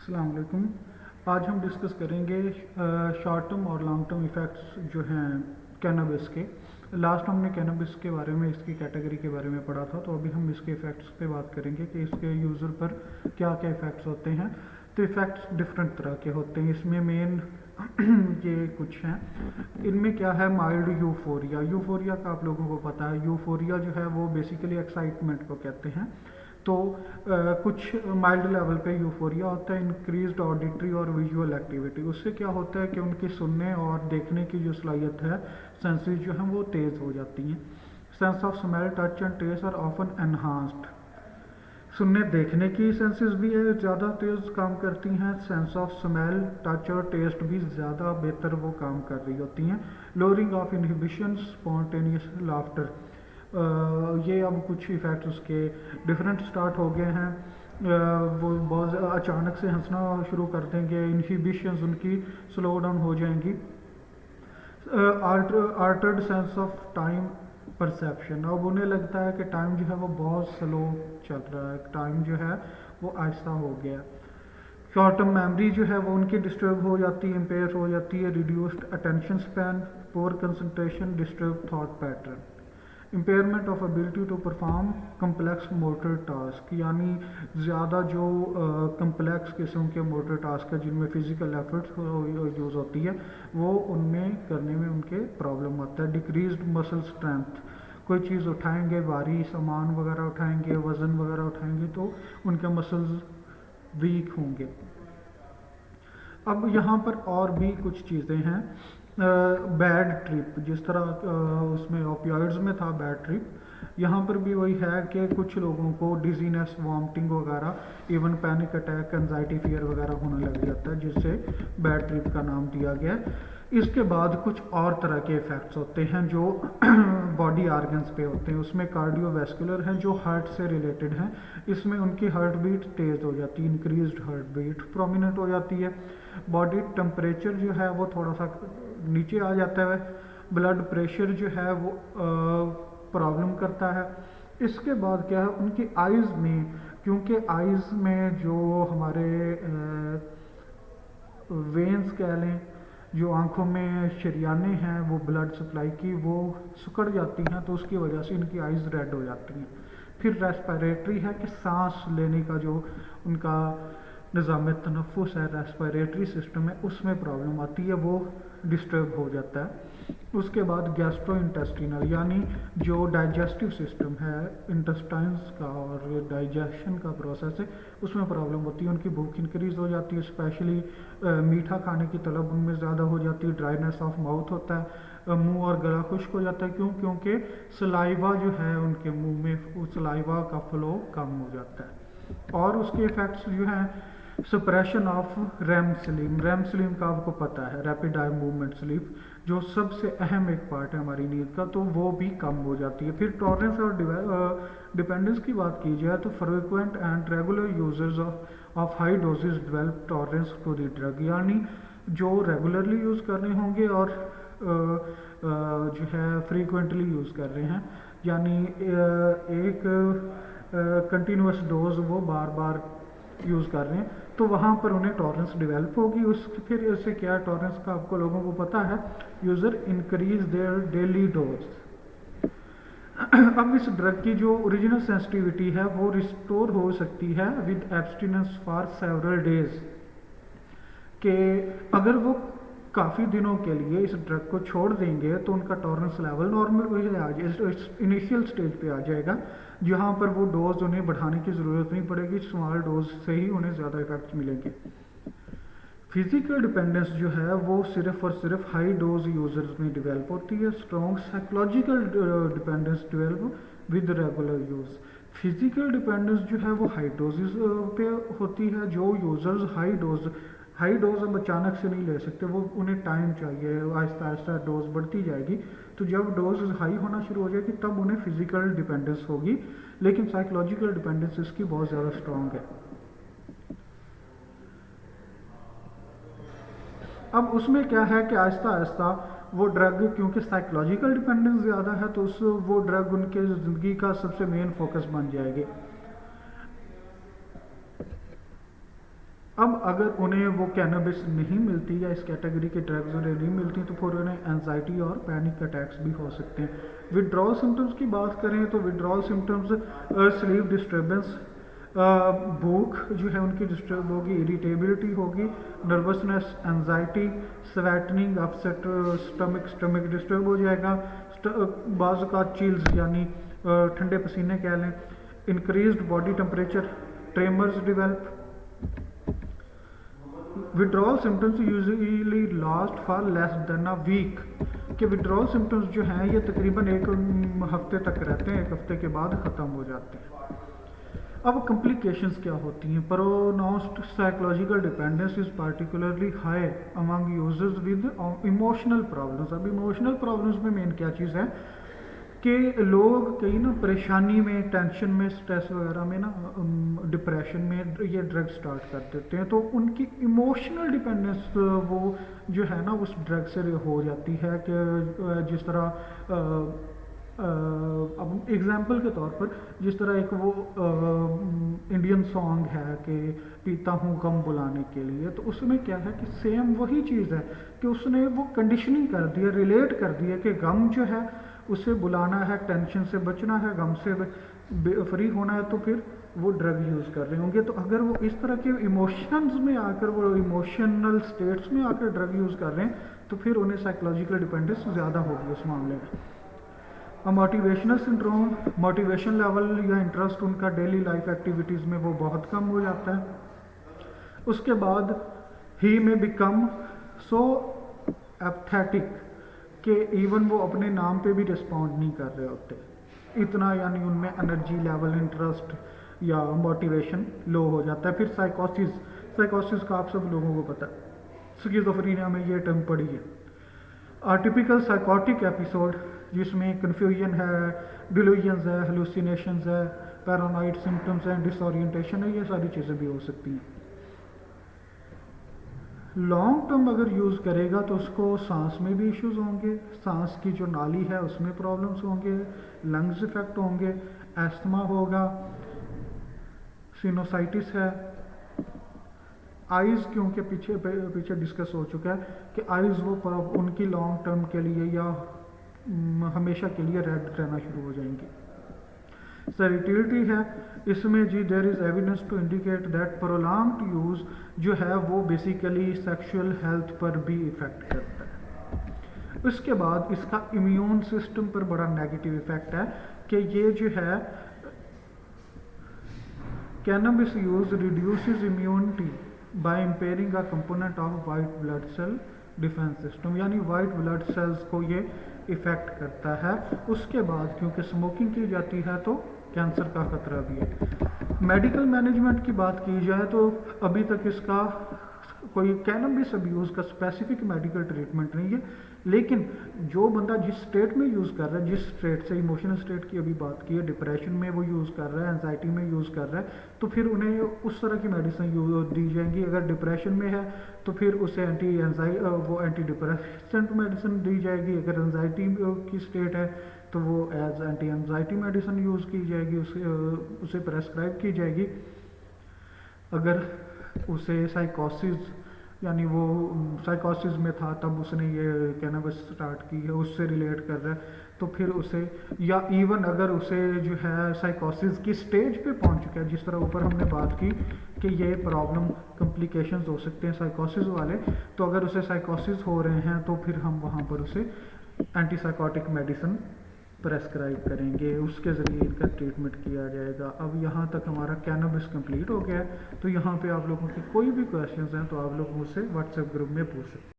अस्सलाम वालेकुम। आज हम डिस्कस करेंगे शॉर्ट टर्म और लॉन्ग टर्म इफ़ेक्ट्स जो हैं कैनबिस के। लास्ट हमने कैनबिस के बारे में, इसकी कैटेगरी के बारे में पढ़ा था, तो अभी हम इसके इफ़ेक्ट्स पे बात करेंगे कि इसके यूज़र पर क्या क्या इफ़ेक्ट्स होते हैं। तो इफ़ेक्ट्स डिफरेंट तरह के होते हैं, इसमें मेन ये कुछ हैं। इनमें क्या है, माइल्ड यूफोरिया। यूफोरिया का आप लोगों को पता है, यूफोरिया जो है वो बेसिकली एक्साइटमेंट को कहते हैं। तो कुछ माइल्ड लेवल पे यूफोरिया होता है, इंक्रीज्ड ऑडिटरी और विजुअल एक्टिविटी। उससे क्या होता है कि उनकी सुनने और देखने की जो सलाहियत है, सेंसेस जो हैं वो तेज़ हो जाती हैं। Sense of smell, touch and taste are often enhanced. सुनने देखने की सेंसेस भी ज़्यादा तेज़ काम करती हैं। सेंस ऑफ स्मेल, टच और टेस्ट भी ज़्यादा बेहतर वो काम कर रही होती हैं। Lowering of inhibition, spontaneous laughter. ये अब कुछ इफ़ेक्ट उसके डिफरेंट स्टार्ट हो गए हैं। वो बहुत अचानक से हंसना शुरू कर देंगे, इनहिबिशंस उनकी स्लो डाउन हो जाएंगी। आर्टर्ड सेंस ऑफ टाइम परसेप्शन, अब उन्हें लगता है कि टाइम जो है वो बहुत स्लो चल रहा है, टाइम जो है वो आहिस्ता हो गया। शॉर्ट टर्म मेमोरी जो है वो उनकी डिस्टर्ब हो जाती है, इम्पेयर हो जाती है। Reduced attention span, poor concentration, disturb thought pattern. Impairment of ability to perform complex motor task, यानी ज़्यादा जो कम्प्लेक्स किस्म के मोटर टास्क है जिनमें फ़िज़िकल एफर्ट यूज़ होती है, वो उनमें करने में उनके प्रॉब्लम आता है। डिक्रीज्ड मसल स्ट्रेंथ, कोई चीज़ उठाएंगे, भारी सामान वगैरह उठाएंगे, वज़न वगैरह उठाएंगे, तो उनके मसल्स वीक होंगे। अब यहाँ पर और भी कुछ चीज़ें हैं। बैड ट्रिप, जिस तरह उसमें ओपियोइड्स में था बैड ट्रिप, यहाँ पर भी वही है कि कुछ लोगों को डिजीनेस, वॉमिटिंग वगैरह, even panic attack, anxiety, fear वगैरह होने लग जाता है, जिससे बैड ट्रिप का नाम दिया गया। इसके बाद कुछ और तरह के इफ़ेक्ट्स होते हैं जो बॉडी आर्गन्स पे होते हैं। उसमें कार्डियोवैस्कुलर हैं जो हार्ट से रिलेटेड हैं। इसमें उनकी हार्ट बीट तेज़ हो जाती है, इंक्रीज्ड हार्ट बीट प्रोमिनेंट हो जाती है। बॉडी टेम्परेचर जो है वो थोड़ा सा नीचे आ जाता है। ब्लड प्रेशर जो है वो प्रॉब्लम करता है। इसके बाद क्या है, उनकी आइज़ में, क्योंकि आइज़ में जो हमारे वेंस कह लें, जो आंखों में शरियाने हैं, वो ब्लड सप्लाई की वो सिकुड़ जाती हैं, तो उसकी वजह से इनकी आइज़ रेड हो जाती हैं। फिर रेस्पिरेटरी है कि सांस लेने का जो उनका निज़ाम तनफ़ुस है, रेस्पिरेटरी सिस्टम है, उसमें प्रॉब्लम आती है, वो डिस्टर्ब हो जाता है। उसके बाद गैस्ट्रो इंटेस्टिनल, यानी जो डाइजेस्टिव सिस्टम है, इंटेस्टाइन्स का और डाइजेशन का प्रोसेस है, उसमें प्रॉब्लम होती है। उनकी भूख इंक्रीज़ हो जाती है, स्पेशली मीठा खाने की तलब उनमें ज़्यादा हो जाती है। ड्राइनेस ऑफ माउथ होता है, मुंह और गला खुश्क हो जाता है। क्यों? क्योंकि सलाइवा जो है उनके मुंह में, उस सलाइवा का फ्लो कम हो जाता है। और उसके इफ़ेक्ट्स जो हैं, suppression of REM sleep. REM sleep का आपको पता है, रैपिड आई मूवमेंट स्लीप, जो सबसे अहम एक पार्ट है हमारी नींद का, तो वो भी कम हो जाती है। फिर टॉलरेंस और डिपेंडेंस की बात की जाए तो frequent and regular users of high dosages develop tolerance to the drug, यानी जो रेगुलरली यूज़ कर रहे होंगे और जो है फ्रीक्वेंटली यूज़ कर रहे हैं, यानी एक कंटिन्यूस डोज वो बार बार यूज़ कर रहे हैं, तो वहाँ पर उन्हें टॉलरेंस डेवलप होगी। उस फिर इससे क्या टॉलरेंस का आपको लोगों को पता है, user increase their daily dose. अब इस ड्रग की जो ओरिजिनल सेंसिटिविटी है वो रिस्टोर हो सकती है with abstinence for several days, कि अगर वो काफ़ी दिनों के लिए इस ड्रग को छोड़ देंगे तो उनका टॉलरेंस लेवल नॉर्मल आ जाए, इनिशियल स्टेज पे आ जाएगा, जहाँ पर वो डोज उन्हें बढ़ाने की ज़रूरत नहीं पड़ेगी। स्मॉल डोज से ही उन्हें ज़्यादा इफेक्ट्स मिलेंगे। फिजिकल डिपेंडेंस जो है वो सिर्फ और सिर्फ हाई डोज यूजर्स में डेवलप होती है। Strong psychological dependence develop with regular use. Physical dependence जो है वो हाई डोजेस पे होती है। जो यूजर्स हाई डोज हम अचानक से नहीं ले सकते, वो उन्हें टाइम चाहिए, आहिस्ता आहिस्ता डोज बढ़ती जाएगी। तो जब डोज हाई होना शुरू हो जाएगी तब उन्हें फिजिकल डिपेंडेंस होगी, लेकिन साइकोलॉजिकल डिपेंडेंस इसकी बहुत ज़्यादा स्ट्रॉन्ग है। अब उसमें क्या है कि आहिस्ता आहिस्ता वो ड्रग, क्योंकि साइकोलॉजिकल डिपेंडेंस ज़्यादा है, तो वो ड्रग उनके ज़िंदगी का सबसे मेन फोकस बन जाएगी। अब अगर उन्हें वो कैनबिस नहीं मिलती या इस कैटेगरी की ड्रग्स उन्हें नहीं मिलती तो फिर उन्हें एनजाइटी और पैनिक अटैक्स भी हो सकते हैं। विड्रॉल सिम्टम्स की बात करें तो विड्रॉल सिम्टम्स स्लीप डिस्टर्बेंस, भूख जो है उनकी डिस्टर्ब होगी, इरिटेबिलिटी होगी, nervousness, anxiety, sweating, upset stomach, stomach disturb हो जाएगा, बाज़ का चिल्स यानी ठंडे पसीने कह लें, increased body temperature, tremors develop. Withdrawal symptoms usually last for less than a week, कि विड्रॉल सिम्टम्स जो हैं ये तकरीबन एक हफ्ते तक रहते हैं, एक हफ्ते के बाद ख़त्म हो जाते हैं। अब कॉम्प्लिकेशंस क्या होती हैं? Pronounced psychological dependence is particularly high among users with emotional problems. अब इमोशनल प्रॉब्लम्स में मेन क्या चीज़ है कि लोग कई ना परेशानी में, टेंशन में, स्ट्रेस वगैरह में ना, डिप्रेशन में ये ड्रग स्टार्ट कर देते हैं, तो उनकी इमोशनल डिपेंडेंस वो जो है ना उस ड्रग से हो जाती है। कि जिस तरह अब एग्जांपल के तौर पर जिस तरह एक वो इंडियन सॉन्ग है कि पीता हूँ गम बुलाने के लिए, तो उसमें क्या है कि सेम वही चीज़ है कि उसने वो कंडीशनिंग कर दी है, रिलेट कर दी है कि गम जो है उसे बुलाना है, टेंशन से बचना है, गम से फ्री होना है, तो फिर वो ड्रग यूज़ कर रहे होंगे। तो अगर वो इस तरह के इमोशंस में आकर, वो इमोशनल स्टेट्स में आकर ड्रग यूज़ कर रहे हैं, तो फिर उन्हें साइकोलॉजिकल डिपेंडेंस ज़्यादा होगी उस मामले में। मोटिवेशनल सिंड्रोम, मोटिवेशन लेवल या इंटरेस्ट उनका डेली लाइफ एक्टिविटीज़ में वो बहुत कम हो जाता है। उसके बाद ही में बिकम सो एपथेटिक कि इवन वो अपने नाम पे भी रिस्पॉन्ड नहीं कर रहे होते इतना, यानी उनमें एनर्जी लेवल, इंटरेस्ट या मोटिवेशन लो हो जाता है। फिर साइकोसिस, साइकोसिस का आप सब लोगों को पता है, स्किज़ोफ्रेनिया में ये टर्म पड़ी है। टिपिकल साइकोटिक एपिसोड जिसमें कन्फ्यूजन है, डिल्यूजन्स है, हेलुसिनेशंस है, पैरानॉइड सिम्टम्स हैं, डिसोरिएंटेशन है, ये सारी चीज़ें भी हो सकती हैं। लॉन्ग टर्म अगर यूज़ करेगा तो उसको सांस में भी इश्यूज होंगे, सांस की जो नाली है उसमें प्रॉब्लम्स होंगे, लंग्स इफेक्ट होंगे, एस्थमा होगा, सिनोसाइटिस है। आइज़ क्योंकि पीछे डिस्कस हो चुका है कि आइज़ वो उनकी लॉन्ग टर्म के लिए या हमेशा के लिए रेड रहना शुरू हो जाएंगी। सेरिटिलिटी है, इसमें जी there is evidence to indicate that prolonged use जो है वो बेसिकली सेक्सुअल हेल्थ पर भी इफ़ेक्ट करता है। उसके बाद इसका इम्यून सिस्टम पर बड़ा नेगेटिव इफ़ेक्ट है कि ये जो है cannabis use reduces immunity by impairing a component of white blood cell defence system, यानी वाइट ब्लड सेल्स को ये इफ़ेक्ट करता है। उसके बाद क्योंकि स्मोकिंग की जाती है तो कैंसर का खतरा भी है। मेडिकल मैनेजमेंट की बात की जाए तो अभी तक इसका कोई कैनबिस अब्यूज़ का स्पेसिफिक मेडिकल ट्रीटमेंट नहीं है, लेकिन जो बंदा जिस स्टेट में यूज़ कर रहा है, जिस स्टेट से इमोशनल स्टेट की अभी बात की है, डिप्रेशन में वो यूज़ कर रहा है, एंजाइटी में यूज़ कर रहा है, तो फिर उन्हें उस तरह की मेडिसिन दी जाएंगी। अगर डिप्रेशन में है तो फिर उसे एंटी डिप्रेसेंट मेडिसिन दी जाएगी। अगर एंजाइटी की स्टेट है तो वो as anti anxiety medicine use की जाएगी, उसे प्रेस्क्राइब की जाएगी। अगर उसे साइकोसिस, यानी वो साइकोसिस में था तब उसने ये कैनबिस स्टार्ट की है, उससे रिलेट कर रहा है, तो फिर उसे, या इवन अगर उसे जो है साइकोसिस की स्टेज पे पहुंच चुका है, जिस तरह ऊपर हमने बात की कि ये प्रॉब्लम कॉम्प्लिकेशंस हो सकते हैं साइकोसिस वाले, तो अगर उसे साइकोसिस हो रहे हैं तो फिर हम वहाँ पर उसे एंटीसाइकोटिक मेडिसिन प्रेस्क्राइब करेंगे, उसके ज़रिए इनका ट्रीटमेंट किया जाएगा। अब यहाँ तक हमारा कैनबिस कंप्लीट हो गया है, तो यहाँ पे आप लोगों के कोई भी क्वेश्चंस हैं तो आप लोग मुझसे व्हाट्सएप ग्रुप में पूछ सकते हैं।